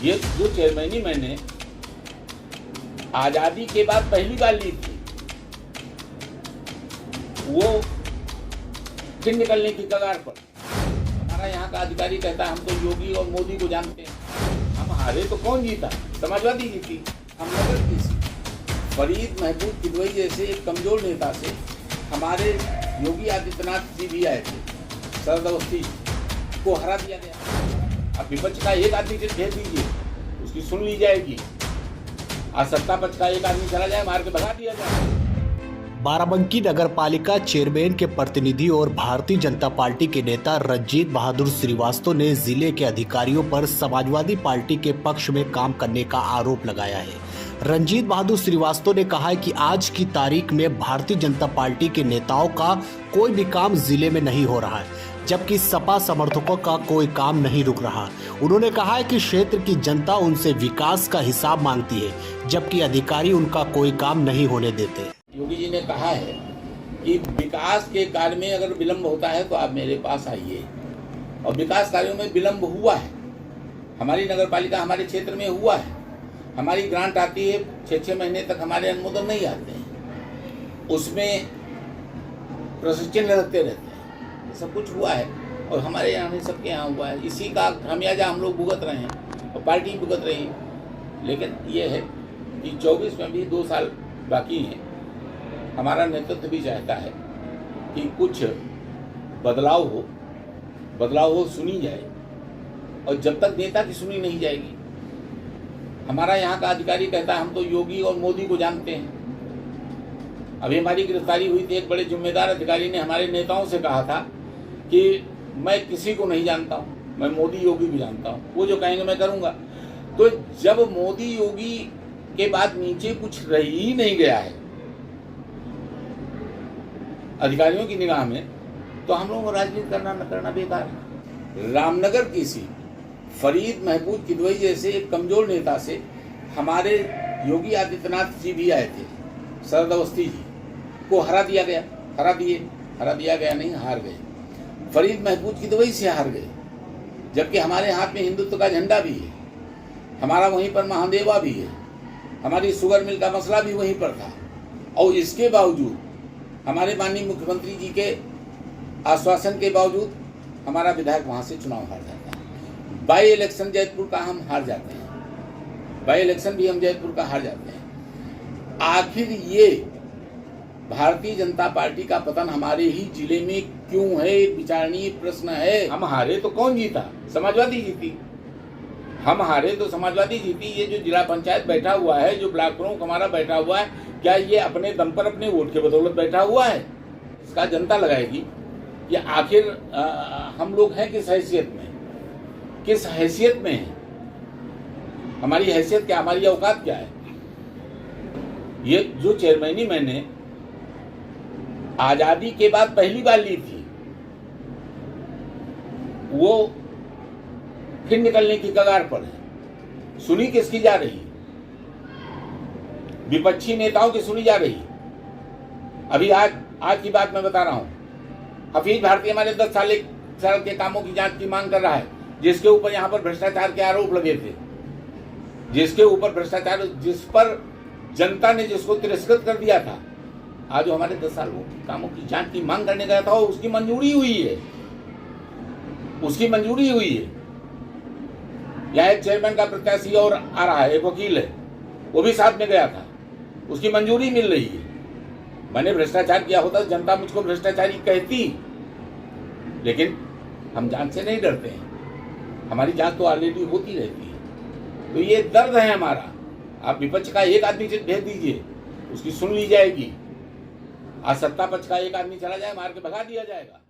ये जो चेयरमैनी मैंने आजादी के बाद पहली बार ली थी, वो फिर निकलने की कगार पर। हमारा यहाँ का अधिकारी कहता है हम तो योगी और मोदी को जानते हैं। हम हारे तो कौन जीता? समाजवादी जीती। हम नगर की फरीद महबूब किदवई जैसे एक कमजोर नेता से हमारे योगी आदित्यनाथ जी भी आए थे, शरद अवस्थी को हरा दिया गया। अब विपक्ष का एक आदमी से भेज दीजिए, उसकी सुन ली जाएगी। आज सत्ता पक्ष का एक आदमी चला जाए, मार के भगा दिया जाए। बाराबंकी नगर पालिका चेयरमैन के प्रतिनिधि और भारतीय जनता पार्टी के नेता रंजीत बहादुर श्रीवास्तव ने जिले के अधिकारियों पर समाजवादी पार्टी के पक्ष में काम करने का आरोप लगाया है। रंजीत बहादुर श्रीवास्तव ने कहा है कि आज की तारीख में भारतीय जनता पार्टी के नेताओं का कोई भी काम जिले में नहीं हो रहा है, जबकि सपा समर्थकों का कोई काम नहीं रुक रहा। उन्होंने कहा है कि क्षेत्र की जनता उनसे विकास का हिसाब मांगती है, जबकि अधिकारी उनका कोई काम नहीं होने देते। योगी जी ने कहा है कि विकास के कार्य में अगर विलंब होता है तो आप मेरे पास आइए, और विकास कार्यों में विलंब हुआ है। हमारी नगर पालिका हमारे क्षेत्र में हुआ है। हमारी ग्रांट आती है, 6-6 महीने तक हमारे अनुमोदन नहीं आते हैं, उसमें प्रशिक्षण लगते रहते हैं। सब कुछ हुआ है और हमारे यहाँ नहीं, सबके यहाँ हुआ है। इसी का खामियाजा हम लोग भुगत रहे हैं और पार्टी भुगत रही है। लेकिन ये है कि 24 में भी 2 साल बाकी हैं। हमारा नेतृत्व भी चाहता है कि कुछ बदलाव हो, सुनी जाए, और जब तक नेता की सुनी नहीं जाएगी। हमारा यहाँ का अधिकारी कहता है हम तो योगी और मोदी को जानते हैं। अभी हमारी गिरफ्तारी हुई थी, एक बड़े जिम्मेदार अधिकारी ने हमारे नेताओं से कहा था कि मैं किसी को नहीं जानता हूँ, मैं मोदी योगी भी जानता हूँ, वो जो कहेंगे मैं करूँगा। तो जब मोदी योगी के बाद नीचे कुछ रह ही नहीं गया है अधिकारियों की निगाह में, तो हम लोगों को राजनीति करना न करना बेकार है। रामनगर की सीट फरीद महबूब किदवई जैसे एक कमजोर नेता से हमारे योगी आदित्यनाथ जी भी आए थे, शरद अवस्थी जी को हरा दिया गया। हरा दिया गया नहीं, हार गए। फरीद महबूब किदवई से हार गए, जबकि हमारे हाथ में हिंदुत्व का झंडा भी है। हमारा वहीं पर महादेवा भी है, हमारी शुगर मिल का मसला भी वहीं पर था, और इसके बावजूद हमारे माननीय मुख्यमंत्री जी के आश्वासन के बावजूद हमारा विधायक वहां से चुनाव हार जाता है। बाई इलेक्शन जैतपुर का हम हार जाते हैं, बाई इलेक्शन भी हम जैतपुर का हार जाते हैं। आखिर ये भारतीय जनता पार्टी का पतन हमारे ही जिले में क्यों है, एक विचारणीय प्रश्न है। हम हारे तो कौन जीता? समाजवादी जीती। हम हारे तो समाजवादी जीती। ये जो जिला पंचायत बैठा हुआ है, जो ब्लॉक प्रमुख हमारा बैठा हुआ है, क्या ये अपने दम पर अपने वोट के बदौलत बैठा हुआ है? इसका जनता लगाएगी कि आखिर हम लोग हैं किस हैसियत में हैं। हमारी हैसियत क्या, हमारी औकात क्या है? ये जो चेयरमैनी मैंने आजादी के बाद पहली बार ली थी, वो फिर निकलने की कगार पर है। सुनी किसकी जा रही? विपक्षी नेताओं की सुनी जा रही। अभी आज की बात मैं बता रहा हूं। हफीज भारती हमारे 10 साल के कामों की जांच की मांग कर रहा है, जिसके ऊपर यहां पर भ्रष्टाचार के आरोप लगे थे, जिस पर जनता ने जिसको तिरस्कृत कर दिया था। आज जो हमारे 10 साल कामों की जांच की मांग करने गया था, उसकी मंजूरी हुई है। यहाँ एक चेयरमैन का प्रत्याशी और आ रहा है, एक वकील है, वो भी साथ में गया था, उसकी मंजूरी मिल रही है। मैंने भ्रष्टाचार किया होता तो जनता मुझको भ्रष्टाचारी कहती, लेकिन हम जांच से नहीं डरते हैं। हमारी जांच तो ऑलरेडी होती रहती है। तो ये दर्द है हमारा। आप विपक्ष का एक आदमी से भेज दीजिए, उसकी सुन ली जाएगी। आज सत्ता पक्ष का एक आदमी चला जाए, मार के भगा दिया जाएगा।